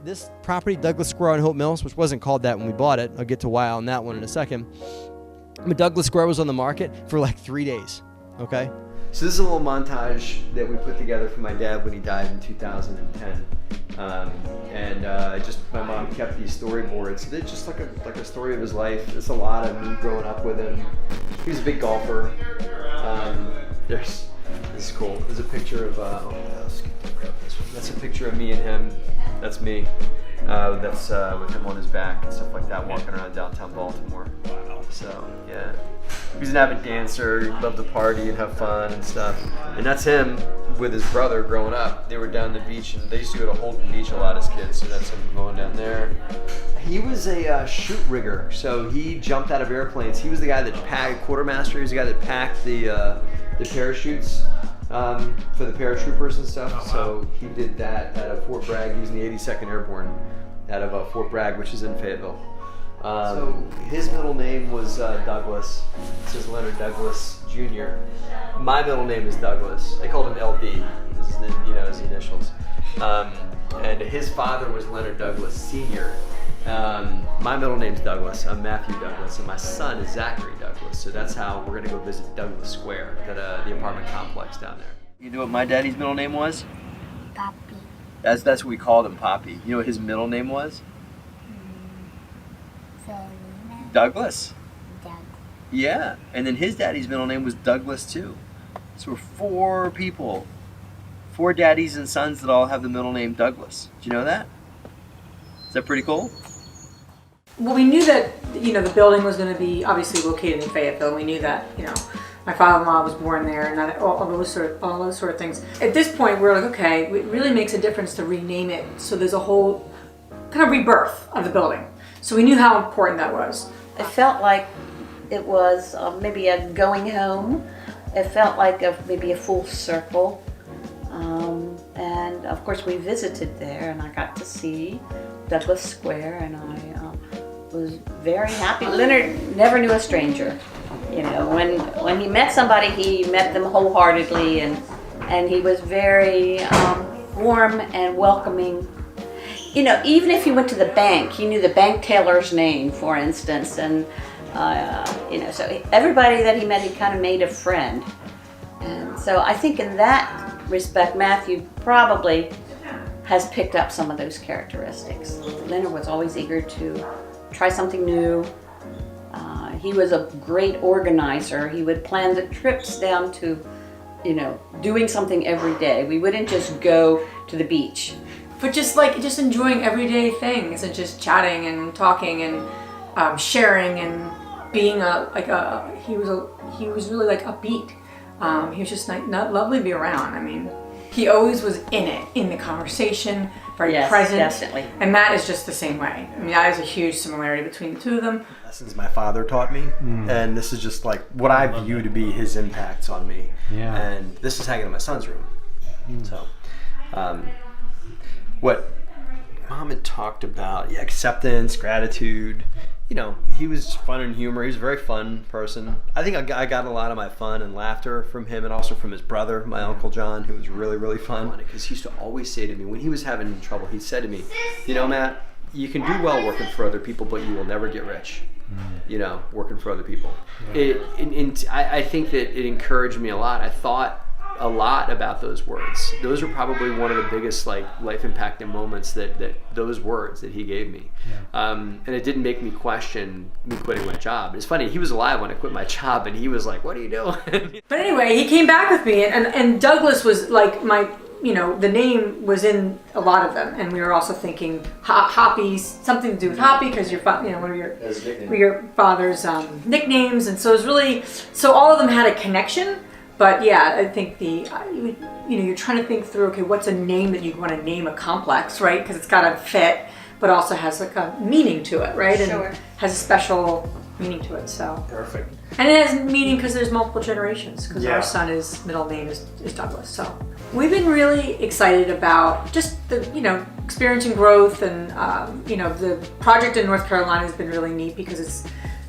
This property, Douglas Square on Hope Mills, which wasn't called that when we bought it. I'll get to why on that one in a second. But Douglas Square was on the market for like 3 days. Okay. So this is a little montage that we put together for my dad when he died in 2010. Just my mom kept these storyboards. It's just like a story of his life. It's a lot of me growing up with him. He was a big golfer. This is cool. There's a picture of that's a picture of me and him. That's me. That's with him on his back and stuff like that, walking around downtown Baltimore. So yeah, he was an avid dancer. He loved to party and have fun and stuff. And that's him with his brother growing up. They were down the beach, and they used to go to Holton Beach a lot as kids. So that's him going down there. He was a chute rigger, so he jumped out of airplanes. He was the guy that packed quartermaster. He was the guy that packed the parachutes for the paratroopers and stuff. Oh, wow. So he did that at Fort Bragg. He was in the 82nd Airborne out of Fort Bragg, which is in Fayetteville. So his middle name was Douglas. It says Leonard Douglas Jr. My middle name is Douglas. They called him LD. This is his initials. And his father was Leonard Douglas Sr. My middle name's Douglas. I'm Matthew Douglas, and my son is Zachary Douglas. So that's how we're gonna go visit Douglas Square, the apartment complex down there. You know what my daddy's middle name was? Poppy. That's what we called him, Poppy. You know what his middle name was? Selena. Douglas. Doug. Yeah, and then his daddy's middle name was Douglas too. So we're 4 people, 4 daddies and sons that all have the middle name Douglas. Did you know that? Is that pretty cool? Well, we knew that, the building was going to be obviously located in Fayetteville. We knew that, my father-in-law was born there, and all those sort of things. At this point, we're like, okay, it really makes a difference to rename it. So there's a whole kind of rebirth of the building. So we knew how important that was. It felt like it was maybe a going home. It felt like maybe a full circle. And of course we visited there, and I got to see Douglas Square, and I was very happy. Leonard never knew a stranger. When he met somebody, he met them wholeheartedly, and he was very warm and welcoming. Even if he went to the bank, he knew the bank teller's name, for instance, and so everybody that he met, he kind of made a friend. And so I think in that respect, Matthew probably has picked up some of those characteristics. Leonard was always eager to try something new. He was a great organizer. He would plan the trips down to, doing something every day. We wouldn't just go to the beach. But just enjoying everyday things and just chatting and talking and sharing and being he was really like upbeat. He was just lovely to be around. I mean, he always was in the conversation, very present. Definitely. And Matt is just the same way. I mean, that is a huge similarity between the two of them. Lessons my father taught me, and this is just like what I view to be his impacts on me. Yeah. And this is hanging in my son's room. So, what Mom had talked about, acceptance, gratitude. He was fun and humor. He was a very fun person. I think I got a lot of my fun and laughter from him, and also from his brother, my Uncle John, who was really, really fun. Because he used to always say to me, when he was having trouble, he said to me, Matt, you can do well working for other people, but you will never get rich. Working for other people. I think that it encouraged me a lot. I thought a lot about those words. Those are probably one of the biggest life impacting moments that those words that he gave me. Yeah. And it didn't make me question me quitting my job. It's funny, he was alive when I quit my job, and he was like, "What are you doing?" But anyway, he came back with me, and Douglas was like my, the name was in a lot of them, and we were also thinking Hoppy, something to do with Hoppy, because one of your father's nicknames, and so it was really, so all of them had a connection. But yeah, I think you're trying to think through, okay, what's a name that you want to name a complex, right? Because it's got to fit, but also has like a meaning to it, right? Sure. And has a special meaning to it, so. Perfect. And it has meaning because there's multiple generations, because our son's middle name is Douglas, so. We've been really excited about just the, experiencing growth, and, the project in North Carolina has been really neat because it's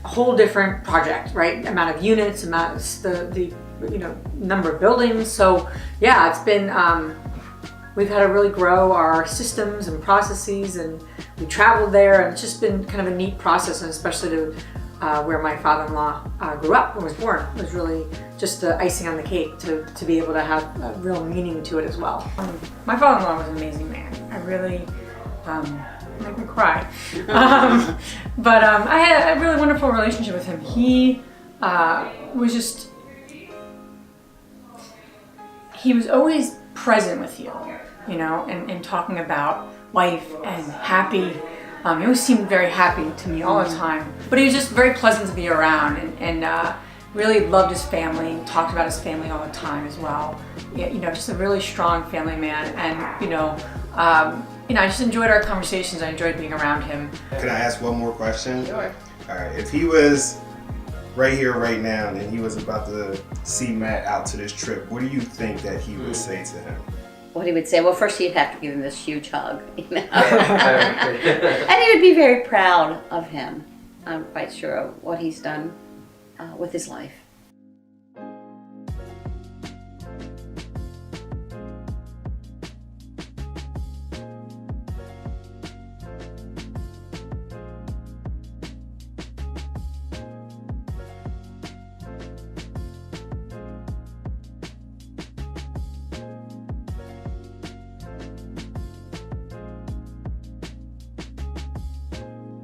a whole different project, right? Amount of units, the number of buildings. So yeah, it's been we've had to really grow our systems and processes, and we traveled there, and it's just been kind of a neat process, and especially to where my father-in-law grew up and was born. It was really just the icing on the cake to be able to have a real meaning to it as well. My father-in-law was an amazing man. I really make me cry. But I had a really wonderful relationship with him. He was just, he was always present with you, you know, and talking about life and happy. He always seemed very happy to me all the time. But he was just very pleasant to be around, and really loved his family, talked about his family all the time as well. Yeah, you know, just a really strong family man, and you know, I just enjoyed our conversations. I enjoyed being around him. Can I ask one more question? Sure. All right, if he was right here, right now, and he was about to see Matt out to this trip, what do you think that he would say to him? What he would say, well, first he'd have to give him this huge hug, you know. And he would be very proud of him. I'm quite sure of what he's done with his life.